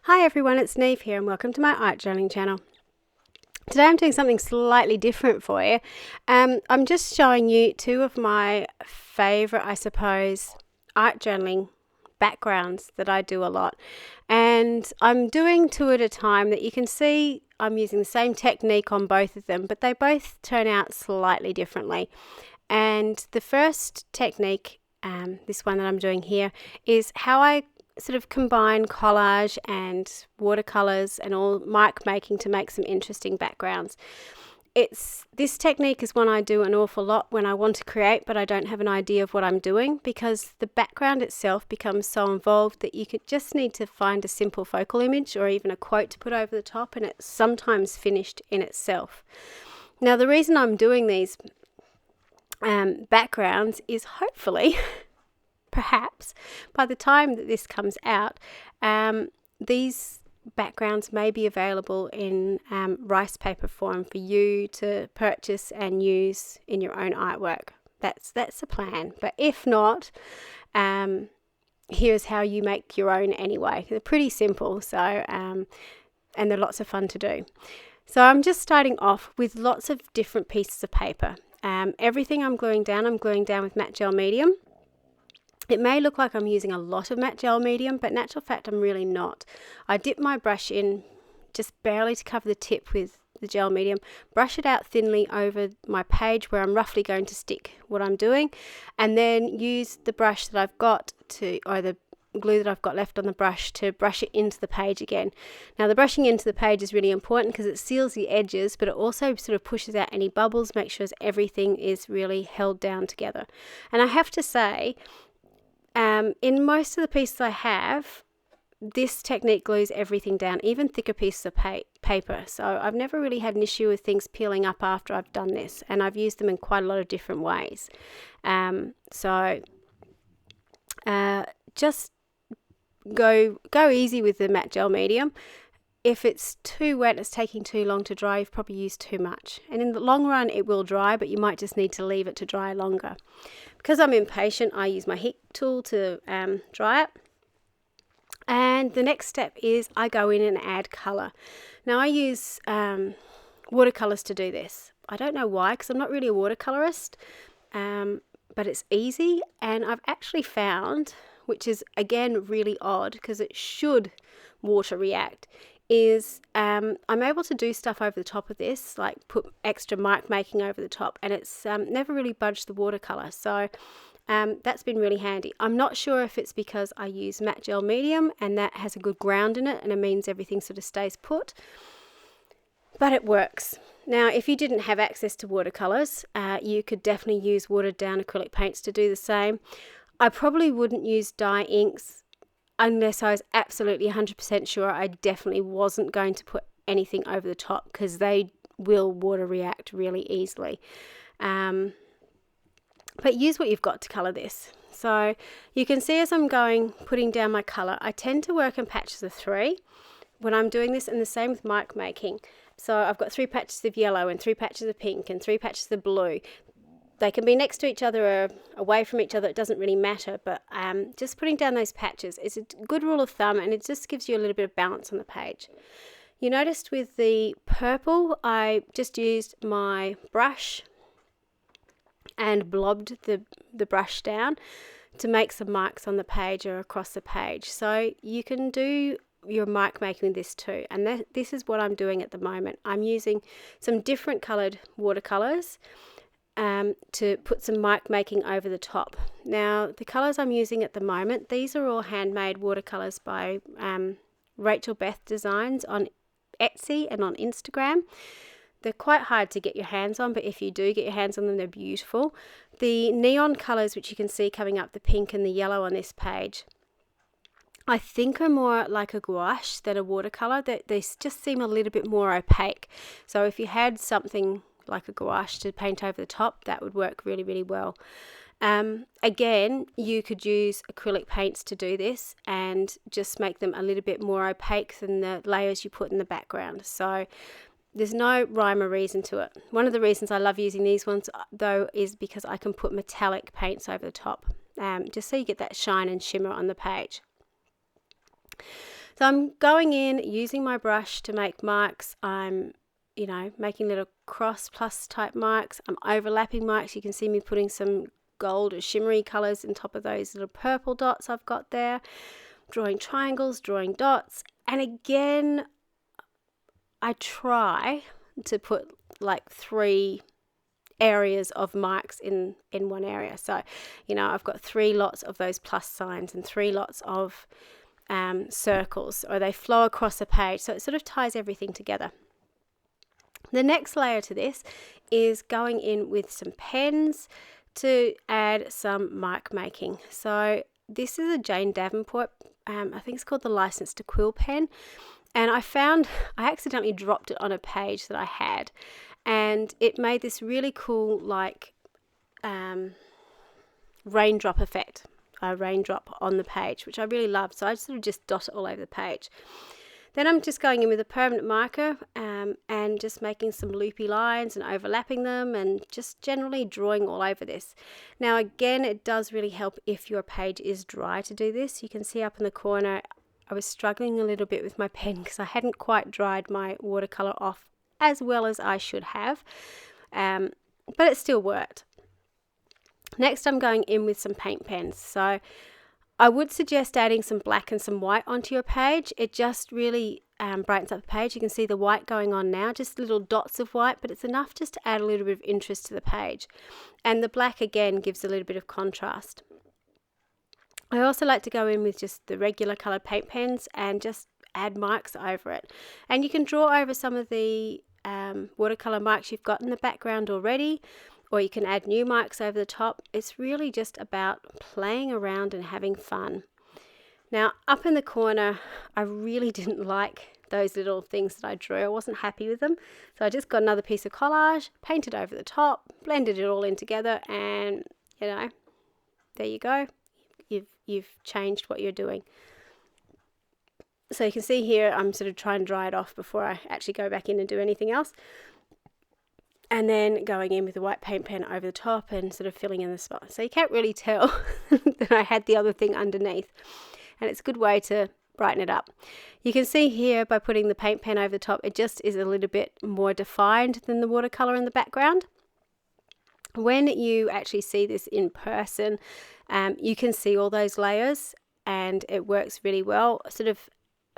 Hi everyone, it's Niamh here and welcome to my art journaling channel. Today I'm doing something slightly different for you. I'm just showing you two of my favourite, I suppose, art journaling backgrounds that I do a lot. And I'm doing two at a time that you can see I'm using the same technique on both of them, but they both turn out slightly differently. And the first technique, this one that I'm doing here, is how I sort of combine collage and watercolors and all mark making to make some interesting backgrounds. This technique is one I do an awful lot when I want to create but I don't have an idea of what I'm doing, because the background itself becomes so involved that you could just need to find a simple focal image or even a quote to put over the top, and it's sometimes finished in itself. Now the reason I'm doing these backgrounds is hopefully perhaps by the time that this comes out, these backgrounds may be available in rice paper form for you to purchase and use in your own artwork. That's the plan. But if not, here's how you make your own anyway. They're pretty simple, so and they're lots of fun to do. So I'm just starting off with lots of different pieces of paper. Everything I'm gluing down with matte gel medium. It may look like I'm using a lot of matte gel medium, but in actual fact I'm really not. I dip my brush in just barely to cover the tip with the gel medium, brush it out thinly over my page where I'm roughly going to stick what I'm doing, and then use the brush that I've got or the glue that I've got left on the brush to brush it into the page again. Now the brushing into the page is really important because it seals the edges, but it also sort of pushes out any bubbles, makes sure everything is really held down together. And I have to say, in most of the pieces I have, this technique glues everything down, even thicker pieces of paper. So I've never really had an issue with things peeling up after I've done this, and I've used them in quite a lot of different ways. Just go easy with the matte gel medium. If it's too wet, it's taking too long to dry, you've probably used too much. And in the long run, it will dry, but you might just need to leave it to dry longer. Because I'm impatient, I use my heat tool to dry it. And the next step is I go in and add colour. Now I use watercolours to do this. I don't know why, because I'm not really a watercolourist, but it's easy. And I've actually found, which is again really odd because it should water react, is I'm able to do stuff over the top of this, like put extra mark making over the top, and it's never really budged the watercolor. So that's been really handy. I'm not sure if it's because I use matte gel medium and that has a good ground in it and it means everything sort of stays put, but it works. Now if you didn't have access to watercolors, you could definitely use watered down acrylic paints to do the same. I probably wouldn't use dye inks unless I was absolutely 100% sure I definitely wasn't going to put anything over the top, because they will water react really easily. But use what you've got to colour this. So you can see as I'm putting down my colour, I tend to work in patches of 3 when I'm doing this, and the same with mark making. So I've got 3 patches of yellow and 3 patches of pink and 3 patches of blue. They can be next to each other or away from each other, it doesn't really matter, but just putting down those patches is a good rule of thumb, and it just gives you a little bit of balance on the page. You noticed with the purple, I just used my brush and blobbed the brush down to make some marks on the page or across the page. So you can do your mark making with this too, and this is what I'm doing at the moment. I'm using some different coloured watercolours to put some mark making over the top. Now the colours I'm using at the moment, these are all handmade watercolours by Rachel Beth Designs on Etsy and on Instagram. They're quite hard to get your hands on, but if you do get your hands on them, they're beautiful. The neon colours, which you can see coming up, the pink and the yellow on this page, I think are more like a gouache than a watercolour. They just seem a little bit more opaque. So if you had something like a gouache to paint over the top, that would work really, really well. Again, you could use acrylic paints to do this and just make them a little bit more opaque than the layers you put in the background. So there's no rhyme or reason to it. One of the reasons I love using these ones though is because I can put metallic paints over the top, just so you get that shine and shimmer on the page. So I'm going in using my brush to make marks. I'm making little cross plus type marks. I'm overlapping marks. You can see me putting some gold or shimmery colors on top of those little purple dots I've got there. Drawing triangles, drawing dots. And again, I try to put like 3 areas of marks in one area. So, I've got 3 lots of those plus signs and 3 lots of circles, or they flow across a page. So it sort of ties everything together. The next layer to this is going in with some pens to add some mark making. So this is a Jane Davenport, I think it's called the License to Quill pen. And I accidentally dropped it on a page that I had, and it made this really cool like raindrop effect, a raindrop on the page, which I really loved. So I sort of just dot it all over the page. Then I'm just going in with a permanent marker and just making some loopy lines and overlapping them and just generally drawing all over this. Now again, it does really help if your page is dry to do this. You can see up in the corner I was struggling a little bit with my pen because I hadn't quite dried my watercolor off as well as I should have, but it still worked. Next I'm going in with some paint pens. So I would suggest adding some black and some white onto your page. It just really brightens up the page. You can see the white going on now, just little dots of white, but it's enough just to add a little bit of interest to the page. And the black again gives a little bit of contrast. I also like to go in with just the regular coloured paint pens and just add marks over it. And you can draw over some of the watercolour marks you've got in the background already, or you can add new marks over the top. It's really just about playing around and having fun. Now up in the corner, I really didn't like those little things that I drew. I wasn't happy with them. So I just got another piece of collage, painted over the top, blended it all in together, and there you go. You've changed what you're doing. So you can see here, I'm sort of trying to dry it off before I actually go back in and do anything else. And then going in with the white paint pen over the top and sort of filling in the spot. So you can't really tell that I had the other thing underneath. And it's a good way to brighten it up. You can see here by putting the paint pen over the top, it just is a little bit more defined than the watercolor in the background. When you actually see this in person, you can see all those layers and it works really well. Sort of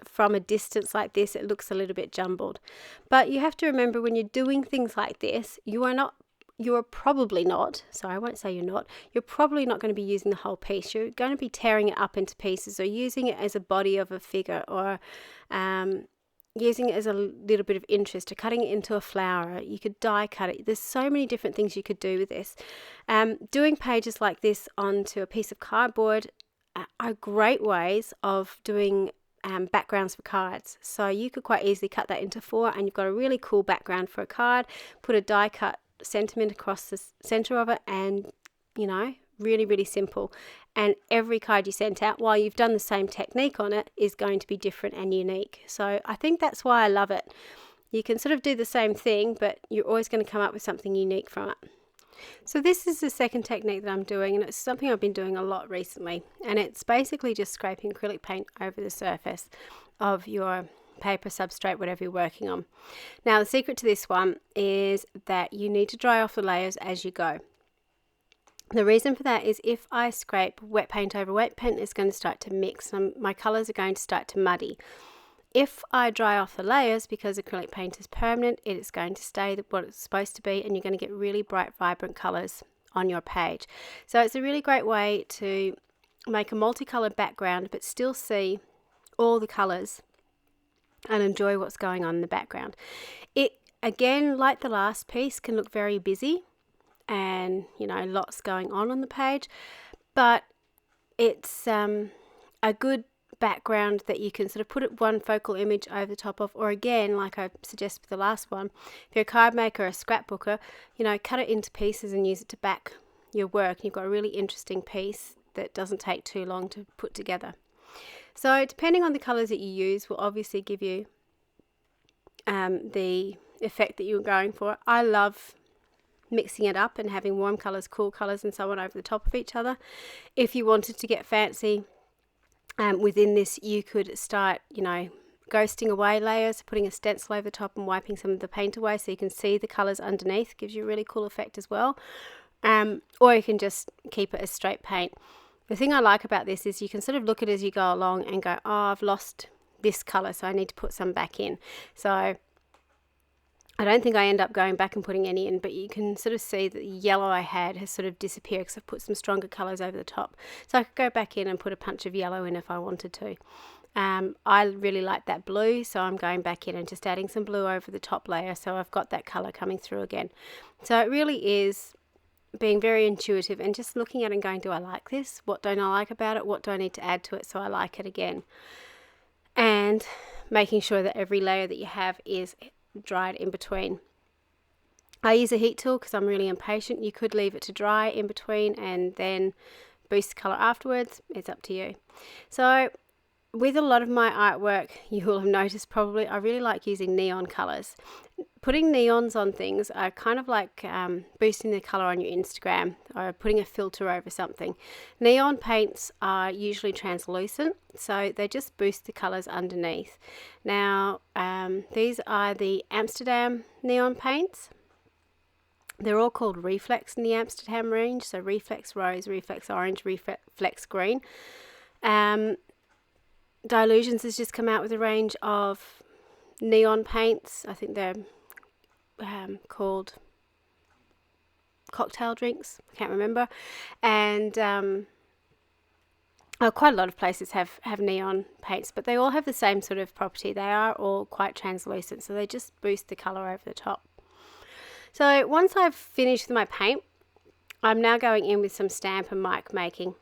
from a distance like this, it looks a little bit jumbled. But you have to remember, when you're doing things like this, you're probably not, sorry, I won't say you're not, you're probably not going to be using the whole piece. You're going to be tearing it up into pieces or using it as a body of a figure, or using it as a little bit of interest, or cutting it into a flower. You could die cut it. There's so many different things you could do with this. Doing pages like this onto a piece of cardboard are great ways of doing backgrounds for cards. So you could quite easily cut that into 4 and you've got a really cool background for a card. Put a die cut sentiment across the center of it, and really, really simple. And every card you sent out, while you've done the same technique on it, is going to be different and unique. So I think that's why I love it. You can sort of do the same thing, but you're always going to come up with something unique from it. So this is the second technique that I'm doing, and it's something I've been doing a lot recently. And it's basically just scraping acrylic paint over the surface of your paper, substrate, whatever you're working on. Now the secret to this one is that you need to dry off the layers as you go. The reason for that is if I scrape wet paint over wet paint, it's going to start to mix and my colours are going to start to muddy. If I dry off the layers, because acrylic paint is permanent, it is going to stay what it's supposed to be, and you're going to get really bright, vibrant colours on your page. So it's a really great way to make a multicolored background but still see all the colours and enjoy what's going on in the background. It, again, like the last piece, can look very busy and lots going on the page, but it's a good background that you can sort of put one focal image over the top of, or again, like I suggested with the last one, if you're a card maker or a scrapbooker, cut it into pieces and use it to back your work. You've got a really interesting piece that doesn't take too long to put together. So depending on the colours that you use will obviously give you the effect that you're going for. I love mixing it up and having warm colours, cool colours and so on over the top of each other. If you wanted to get fancy, Within this, you could start, ghosting away layers, putting a stencil over the top and wiping some of the paint away so you can see the colours underneath. Gives you a really cool effect as well. Or you can just keep it as straight paint. The thing I like about this is you can sort of look at it as you go along and go, oh, I've lost this colour, so I need to put some back in. So I don't think I end up going back and putting any in, but you can sort of see that the yellow I had has sort of disappeared because I've put some stronger colours over the top. So I could go back in and put a punch of yellow in if I wanted to. I really like that blue, so I'm going back in and just adding some blue over the top layer, so I've got that colour coming through again. So it really is being very intuitive and just looking at it and going, do I like this? What don't I like about it? What do I need to add to it so I like it again? And making sure that every layer that you have is dried in between. I use a heat tool because I'm really impatient. You could leave it to dry in between and then boost the colour afterwards. It's up to you. So with a lot of my artwork, you will have noticed probably, I really like using neon colours. Putting neons on things are kind of like boosting the colour on your Instagram or putting a filter over something. Neon paints are usually translucent, so they just boost the colours underneath. Now, these are the Amsterdam neon paints. They're all called Reflex in the Amsterdam range, so Reflex Rose, Reflex Orange, Reflex Green. Dilutions has just come out with a range of neon paints. I think they're called cocktail drinks. I can't remember. And quite a lot of places have neon paints, but they all have the same sort of property. They are all quite translucent, so they just boost the colour over the top. So once I've finished with my paint, I'm now going in with some stamp and mic making.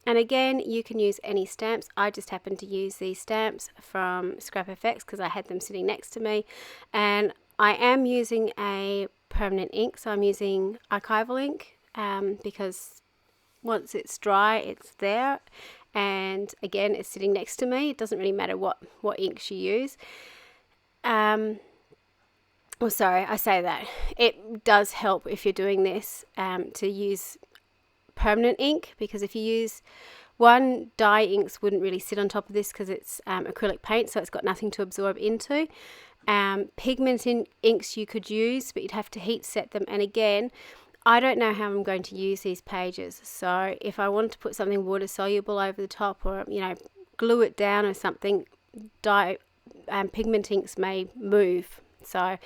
And again, you can use any stamps. I just happened to use these stamps from ScrapFX because I had them sitting next to me. And I am using a permanent ink, so I'm using archival ink because once it's dry, it's there. And again, it's sitting next to me. It doesn't really matter what inks you use. Oh, sorry, I say that. It does help if you're doing this to use permanent ink, because if you use dye inks wouldn't really sit on top of this because it's acrylic paint, so it's got nothing to absorb into. Pigment inks you could use, but you'd have to heat set them, and again, I don't know how I'm going to use these pages, so if I wanted to put something water soluble over the top or glue it down or something, pigment inks may move, so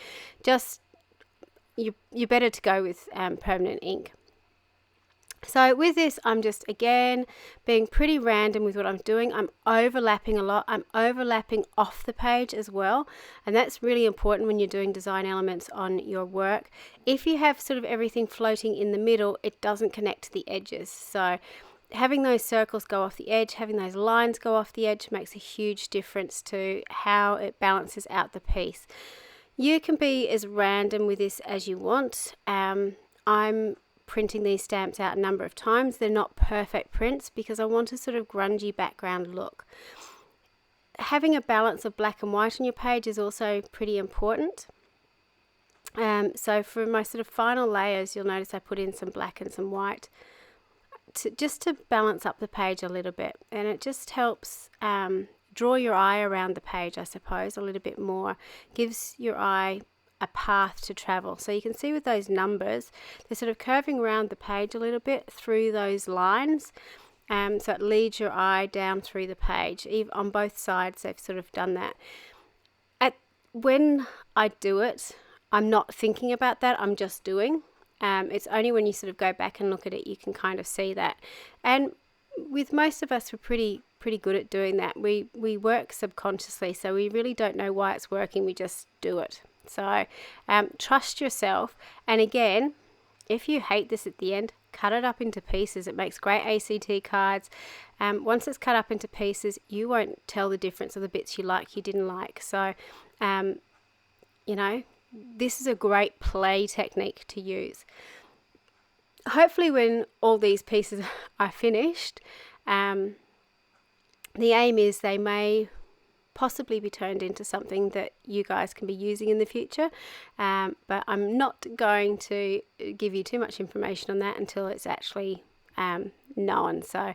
just you're better to go with permanent ink. So with this, I'm just, again, being pretty random with what I'm doing. I'm overlapping a lot. I'm overlapping off the page as well. And that's really important when you're doing design elements on your work. If you have sort of everything floating in the middle, it doesn't connect to the edges. So having those circles go off the edge, having those lines go off the edge makes a huge difference to how it balances out the piece. You can be as random with this as you want. I'm printing these stamps out a number of times. They're not perfect prints because I want a sort of grungy background look. Having a balance of black and white on your page is also pretty important. So for my sort of final layers, you'll notice I put in some black and some white just to balance up the page a little bit, and it just helps draw your eye around the page, I suppose, a little bit more. Gives your eye a path to travel. So you can see with those numbers, they're sort of curving around the page a little bit through those lines. So it leads your eye down through the page. Even on both sides, they've sort of done that. When I do it, I'm not thinking about that. I'm just doing. It's only when you sort of go back and look at it, you can kind of see that. And with most of us, we're pretty good at doing that. We work subconsciously, so we really don't know why it's working. We just do it. So trust yourself, and again, if you hate this at the end, cut it up into pieces. It makes great ACT cards. Once it's cut up into pieces, you won't tell the difference of the bits you like, you didn't like. So this is a great play technique to use. Hopefully when all these pieces are finished, the aim is they may possibly be turned into something that you guys can be using in the future, but I'm not going to give you too much information on that until it's actually known. So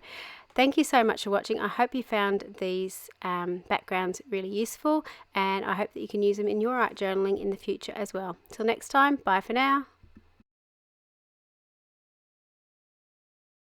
Thank you so much for watching. I hope you found these backgrounds really useful, and I hope that you can use them in your art journaling in the future as well. Till next time, bye for now.